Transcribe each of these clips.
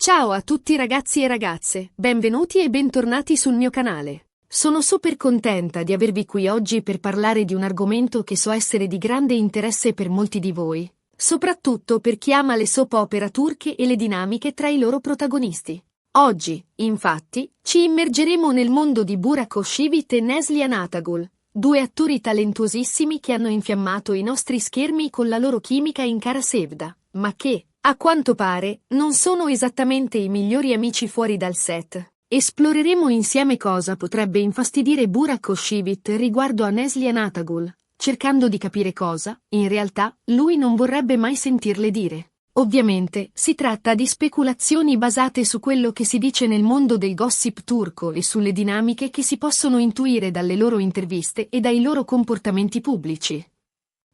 Ciao a tutti ragazzi e ragazze, benvenuti e bentornati sul mio canale. Sono super contenta di avervi qui oggi per parlare di un argomento che so essere di grande interesse per molti di voi, soprattutto per chi ama le soap opera turche e le dinamiche tra i loro protagonisti. Oggi, infatti, ci immergeremo nel mondo di Burak Özçivit e Neslihan Atagul, due attori talentuosissimi che hanno infiammato i nostri schermi con la loro chimica in Kara Sevda, ma che, a quanto pare, non sono esattamente i migliori amici fuori dal set. Esploreremo insieme cosa potrebbe infastidire Burak Özçivit riguardo a Neslihan Atagul, cercando di capire cosa, in realtà, lui non vorrebbe mai sentirle dire. Ovviamente, si tratta di speculazioni basate su quello che si dice nel mondo del gossip turco e sulle dinamiche che si possono intuire dalle loro interviste e dai loro comportamenti pubblici.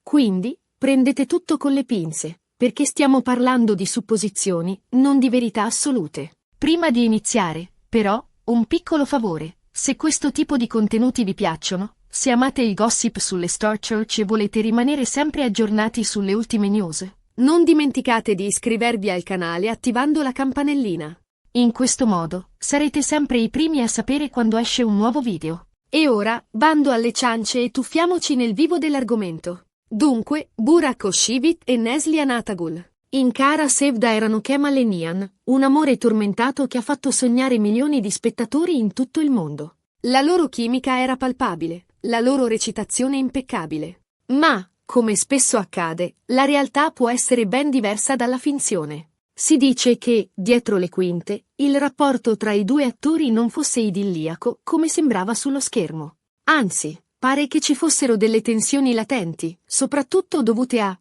Quindi, prendete tutto con le pinze, perché stiamo parlando di supposizioni, non di verità assolute. Prima di iniziare, però, un piccolo favore: se questo tipo di contenuti vi piacciono, se amate il gossip sulle Star Church e volete rimanere sempre aggiornati sulle ultime news, non dimenticate di iscrivervi al canale attivando la campanellina. In questo modo, sarete sempre i primi a sapere quando esce un nuovo video. E ora, bando alle ciance e tuffiamoci nel vivo dell'argomento. Dunque, Burak Özçivit e Neslihan Atagul. In Kara Sevda erano Kemal e Nihan, un amore tormentato che ha fatto sognare milioni di spettatori in tutto il mondo. La loro chimica era palpabile, la loro recitazione impeccabile. Ma, come spesso accade, la realtà può essere ben diversa dalla finzione. Si dice che, dietro le quinte, il rapporto tra i due attori non fosse idilliaco come sembrava sullo schermo. Anzi, pare che ci fossero delle tensioni latenti, soprattutto dovute a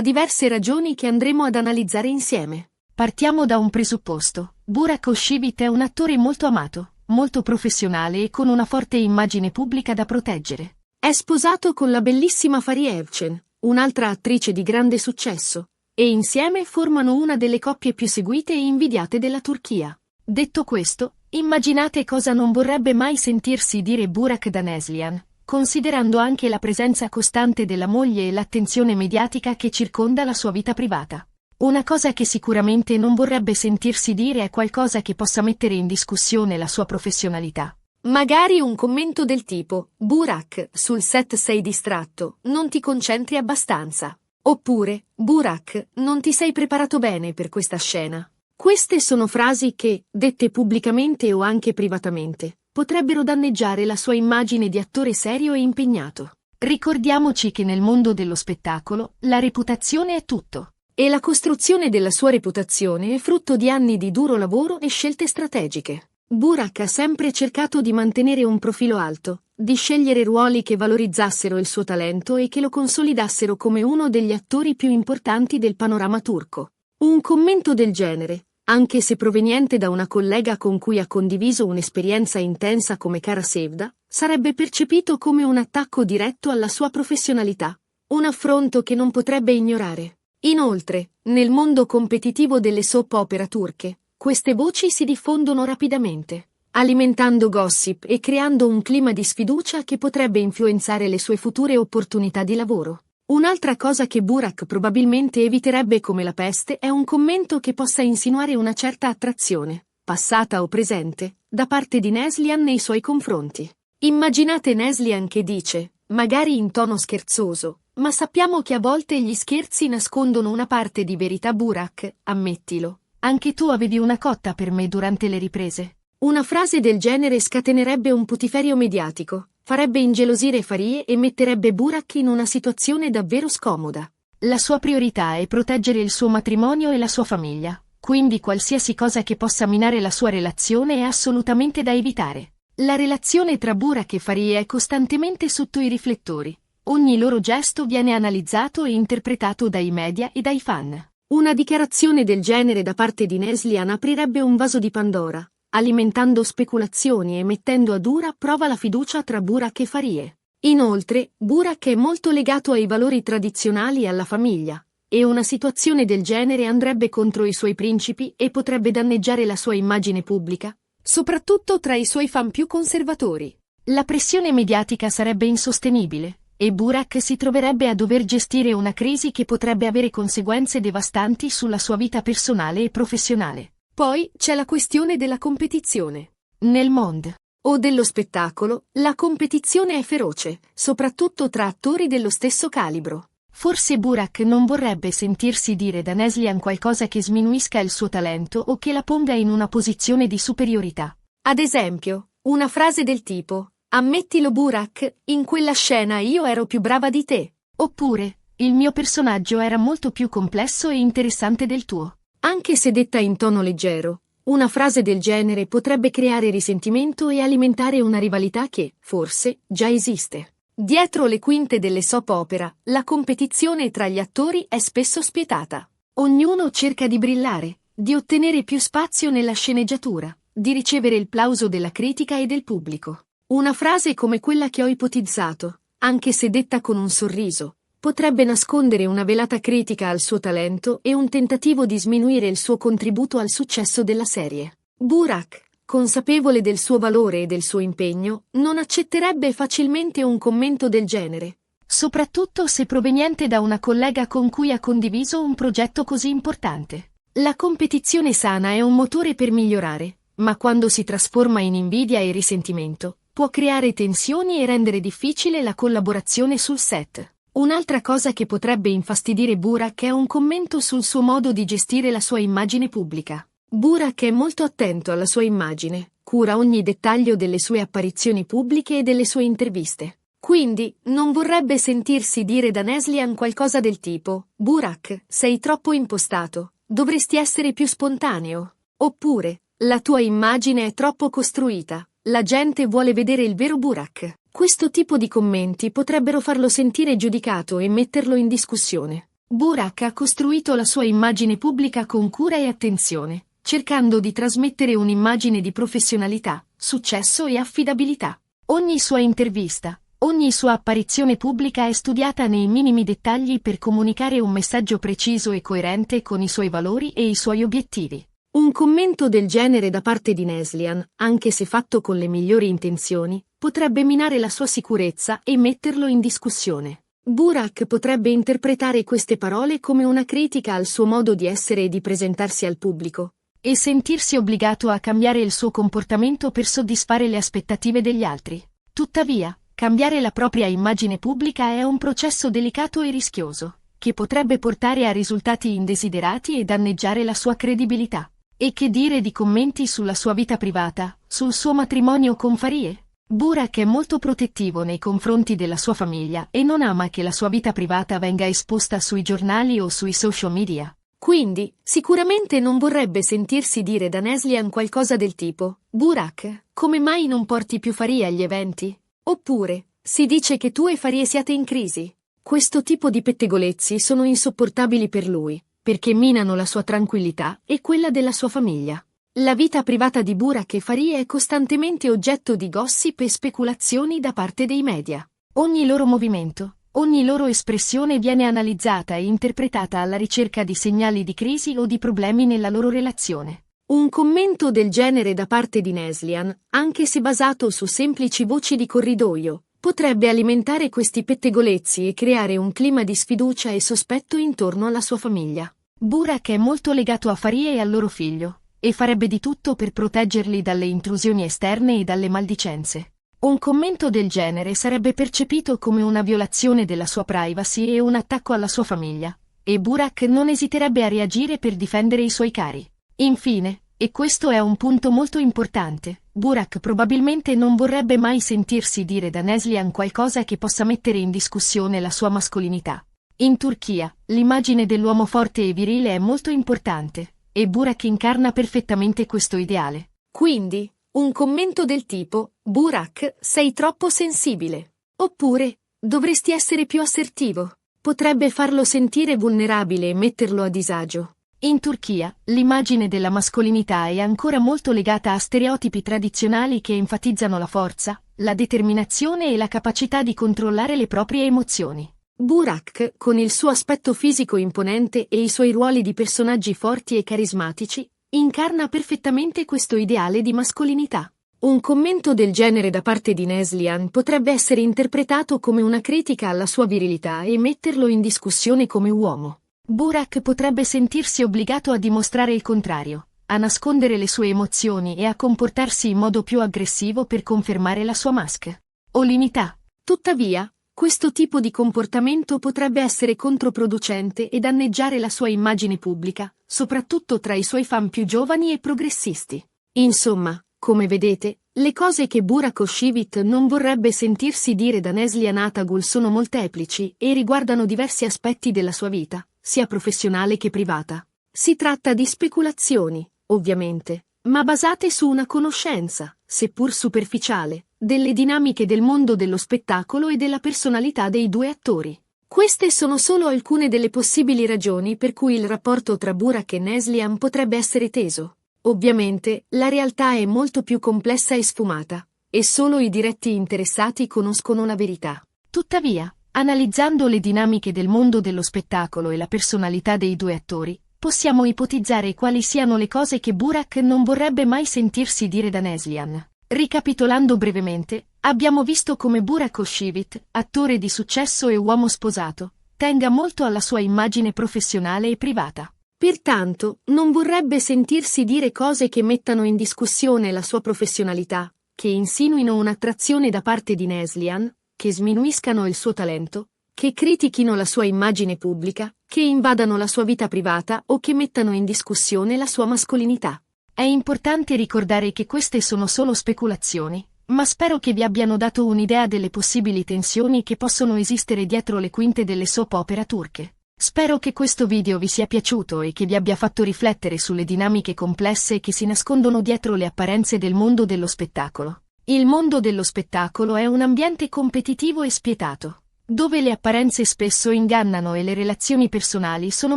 diverse ragioni che andremo ad analizzare insieme. Partiamo da un presupposto: Burak Özçivit è un attore molto amato, molto professionale e con una forte immagine pubblica da proteggere. È sposato con la bellissima Fariye Evcen, un'altra attrice di grande successo, e insieme formano una delle coppie più seguite e invidiate della Turchia. Detto questo, immaginate cosa non vorrebbe mai sentirsi dire Burak da Neslihan, considerando anche la presenza costante della moglie e l'attenzione mediatica che circonda la sua vita privata. Una cosa che sicuramente non vorrebbe sentirsi dire è qualcosa che possa mettere in discussione la sua professionalità. Magari un commento del tipo: Burak, sul set sei distratto, non ti concentri abbastanza. Oppure: Burak, non ti sei preparato bene per questa scena. Queste sono frasi che, dette pubblicamente o anche privatamente, potrebbero danneggiare la sua immagine di attore serio e impegnato. Ricordiamoci che nel mondo dello spettacolo, la reputazione è tutto. E la costruzione della sua reputazione è frutto di anni di duro lavoro e scelte strategiche. Burak ha sempre cercato di mantenere un profilo alto, di scegliere ruoli che valorizzassero il suo talento e che lo consolidassero come uno degli attori più importanti del panorama turco. Un commento del genere, anche se proveniente da una collega con cui ha condiviso un'esperienza intensa come Kara Sevda, sarebbe percepito come un attacco diretto alla sua professionalità, un affronto che non potrebbe ignorare. Inoltre, nel mondo competitivo delle soap opera turche, queste voci si diffondono rapidamente, alimentando gossip e creando un clima di sfiducia che potrebbe influenzare le sue future opportunità di lavoro. Un'altra cosa che Burak probabilmente eviterebbe come la peste è un commento che possa insinuare una certa attrazione, passata o presente, da parte di Neslihan nei suoi confronti. Immaginate Neslihan che dice, magari in tono scherzoso: ma sappiamo che a volte gli scherzi nascondono una parte di verità. Burak, ammettilo. Anche tu avevi una cotta per me durante le riprese. Una frase del genere scatenerebbe un putiferio mediatico, farebbe ingelosire Fariye e metterebbe Burak in una situazione davvero scomoda. La sua priorità è proteggere il suo matrimonio e la sua famiglia, quindi qualsiasi cosa che possa minare la sua relazione è assolutamente da evitare. La relazione tra Burak e Fariye è costantemente sotto i riflettori. Ogni loro gesto viene analizzato e interpretato dai media e dai fan. Una dichiarazione del genere da parte di Neslihan aprirebbe un vaso di Pandora, alimentando speculazioni e mettendo a dura prova la fiducia tra Burak e Fariye. Inoltre, Burak è molto legato ai valori tradizionali e alla famiglia, e una situazione del genere andrebbe contro i suoi principi e potrebbe danneggiare la sua immagine pubblica, soprattutto tra i suoi fan più conservatori. La pressione mediatica sarebbe insostenibile, e Burak si troverebbe a dover gestire una crisi che potrebbe avere conseguenze devastanti sulla sua vita personale e professionale. Poi c'è la questione della competizione. Nel mondo o dello spettacolo, la competizione è feroce, soprattutto tra attori dello stesso calibro. Forse Burak non vorrebbe sentirsi dire da Neslihan qualcosa che sminuisca il suo talento o che la ponga in una posizione di superiorità. Ad esempio, una frase del tipo: "Ammettilo Burak, in quella scena io ero più brava di te." Oppure: "Il mio personaggio era molto più complesso e interessante del tuo." Anche se detta in tono leggero, una frase del genere potrebbe creare risentimento e alimentare una rivalità che, forse, già esiste. Dietro le quinte delle soap opera, la competizione tra gli attori è spesso spietata. Ognuno cerca di brillare, di ottenere più spazio nella sceneggiatura, di ricevere il plauso della critica e del pubblico. Una frase come quella che ho ipotizzato, anche se detta con un sorriso, potrebbe nascondere una velata critica al suo talento e un tentativo di sminuire il suo contributo al successo della serie. Burak, consapevole del suo valore e del suo impegno, non accetterebbe facilmente un commento del genere, soprattutto se proveniente da una collega con cui ha condiviso un progetto così importante. La competizione sana è un motore per migliorare, ma quando si trasforma in invidia e risentimento, può creare tensioni e rendere difficile la collaborazione sul set. Un'altra cosa che potrebbe infastidire Burak è un commento sul suo modo di gestire la sua immagine pubblica. Burak è molto attento alla sua immagine, cura ogni dettaglio delle sue apparizioni pubbliche e delle sue interviste. Quindi, non vorrebbe sentirsi dire da Neslihan qualcosa del tipo: "Burak, sei troppo impostato, dovresti essere più spontaneo." Oppure: "La tua immagine è troppo costruita, la gente vuole vedere il vero Burak." Questo tipo di commenti potrebbero farlo sentire giudicato e metterlo in discussione. Burak ha costruito la sua immagine pubblica con cura e attenzione, cercando di trasmettere un'immagine di professionalità, successo e affidabilità. Ogni sua intervista, ogni sua apparizione pubblica è studiata nei minimi dettagli per comunicare un messaggio preciso e coerente con i suoi valori e i suoi obiettivi. Un commento del genere da parte di Neslihan, anche se fatto con le migliori intenzioni, potrebbe minare la sua sicurezza e metterlo in discussione. Burak potrebbe interpretare queste parole come una critica al suo modo di essere e di presentarsi al pubblico, e sentirsi obbligato a cambiare il suo comportamento per soddisfare le aspettative degli altri. Tuttavia, cambiare la propria immagine pubblica è un processo delicato e rischioso, che potrebbe portare a risultati indesiderati e danneggiare la sua credibilità. E che dire di commenti sulla sua vita privata, sul suo matrimonio con Farie? Burak è molto protettivo nei confronti della sua famiglia e non ama che la sua vita privata venga esposta sui giornali o sui social media. Quindi, sicuramente non vorrebbe sentirsi dire da Neslihan qualcosa del tipo: "Burak, come mai non porti più Farie agli eventi?" Oppure: "Si dice che tu e Farie siate in crisi." Questo tipo di pettegolezzi sono insopportabili per lui, perché minano la sua tranquillità e quella della sua famiglia. La vita privata di Burak e Farie è costantemente oggetto di gossip e speculazioni da parte dei media. Ogni loro movimento, ogni loro espressione viene analizzata e interpretata alla ricerca di segnali di crisi o di problemi nella loro relazione. Un commento del genere da parte di Neslihan, anche se basato su semplici voci di corridoio, potrebbe alimentare questi pettegolezzi e creare un clima di sfiducia e sospetto intorno alla sua famiglia. Burak è molto legato a Farie e al loro figlio, e farebbe di tutto per proteggerli dalle intrusioni esterne e dalle maldicenze. Un commento del genere sarebbe percepito come una violazione della sua privacy e un attacco alla sua famiglia, e Burak non esiterebbe a reagire per difendere i suoi cari. Infine, e questo è un punto molto importante, Burak probabilmente non vorrebbe mai sentirsi dire da Neslihan qualcosa che possa mettere in discussione la sua mascolinità. In Turchia, l'immagine dell'uomo forte e virile è molto importante, e Burak incarna perfettamente questo ideale. Quindi, un commento del tipo: "Burak, sei troppo sensibile." Oppure: "Dovresti essere più assertivo." Potrebbe farlo sentire vulnerabile e metterlo a disagio. In Turchia, l'immagine della mascolinità è ancora molto legata a stereotipi tradizionali che enfatizzano la forza, la determinazione e la capacità di controllare le proprie emozioni. Burak, con il suo aspetto fisico imponente e i suoi ruoli di personaggi forti e carismatici, incarna perfettamente questo ideale di mascolinità. Un commento del genere da parte di Neslihan potrebbe essere interpretato come una critica alla sua virilità e metterlo in discussione come uomo. Burak potrebbe sentirsi obbligato a dimostrare il contrario, a nascondere le sue emozioni e a comportarsi in modo più aggressivo per confermare la sua mascolinità. Tuttavia, questo tipo di comportamento potrebbe essere controproducente e danneggiare la sua immagine pubblica, soprattutto tra i suoi fan più giovani e progressisti. Insomma, come vedete, le cose che Burak Özçivit non vorrebbe sentirsi dire da Neslihan Atagul sono molteplici e riguardano diversi aspetti della sua vita, sia professionale che privata. Si tratta di speculazioni, ovviamente, ma basate su una conoscenza, seppur superficiale, delle dinamiche del mondo dello spettacolo e della personalità dei due attori. Queste sono solo alcune delle possibili ragioni per cui il rapporto tra Burak e Neslihan potrebbe essere teso. Ovviamente, la realtà è molto più complessa e sfumata, e solo i diretti interessati conoscono la verità. Tuttavia, analizzando le dinamiche del mondo dello spettacolo e la personalità dei due attori, possiamo ipotizzare quali siano le cose che Burak non vorrebbe mai sentirsi dire da Neslihan. Ricapitolando brevemente, abbiamo visto come Burak Özçivit, attore di successo e uomo sposato, tenga molto alla sua immagine professionale e privata. Pertanto, non vorrebbe sentirsi dire cose che mettano in discussione la sua professionalità, che insinuino un'attrazione da parte di Neslihan, che sminuiscano il suo talento, che critichino la sua immagine pubblica, che invadano la sua vita privata o che mettano in discussione la sua mascolinità. È importante ricordare che queste sono solo speculazioni, ma spero che vi abbiano dato un'idea delle possibili tensioni che possono esistere dietro le quinte delle soap opera turche. Spero che questo video vi sia piaciuto e che vi abbia fatto riflettere sulle dinamiche complesse che si nascondono dietro le apparenze del mondo dello spettacolo. Il mondo dello spettacolo è un ambiente competitivo e spietato, dove le apparenze spesso ingannano e le relazioni personali sono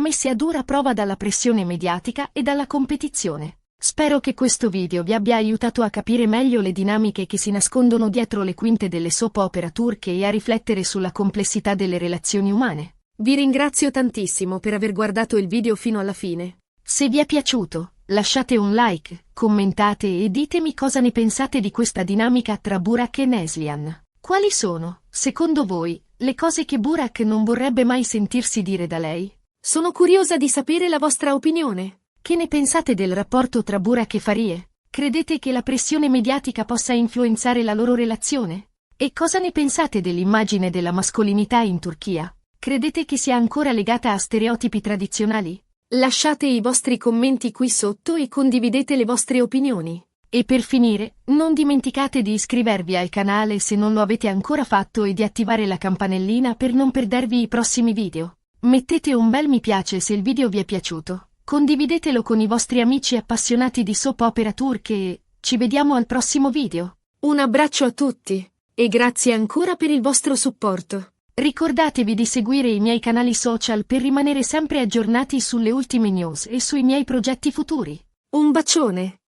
messe a dura prova dalla pressione mediatica e dalla competizione. Spero che questo video vi abbia aiutato a capire meglio le dinamiche che si nascondono dietro le quinte delle soap opera turche e a riflettere sulla complessità delle relazioni umane. Vi ringrazio tantissimo per aver guardato il video fino alla fine. Se vi è piaciuto, lasciate un like, commentate e ditemi cosa ne pensate di questa dinamica tra Burak e Neslihan. Quali sono, secondo voi, le cose che Burak non vorrebbe mai sentirsi dire da lei? Sono curiosa di sapere la vostra opinione. Che ne pensate del rapporto tra Burak e Fahriye? Credete che la pressione mediatica possa influenzare la loro relazione? E cosa ne pensate dell'immagine della mascolinità in Turchia? Credete che sia ancora legata a stereotipi tradizionali? Lasciate i vostri commenti qui sotto e condividete le vostre opinioni. E per finire, non dimenticate di iscrivervi al canale se non lo avete ancora fatto e di attivare la campanellina per non perdervi i prossimi video. Mettete un bel mi piace se il video vi è piaciuto. Condividetelo con i vostri amici appassionati di soap opera turche e ci vediamo al prossimo video. Un abbraccio a tutti e grazie ancora per il vostro supporto. Ricordatevi di seguire i miei canali social per rimanere sempre aggiornati sulle ultime news e sui miei progetti futuri. Un bacione!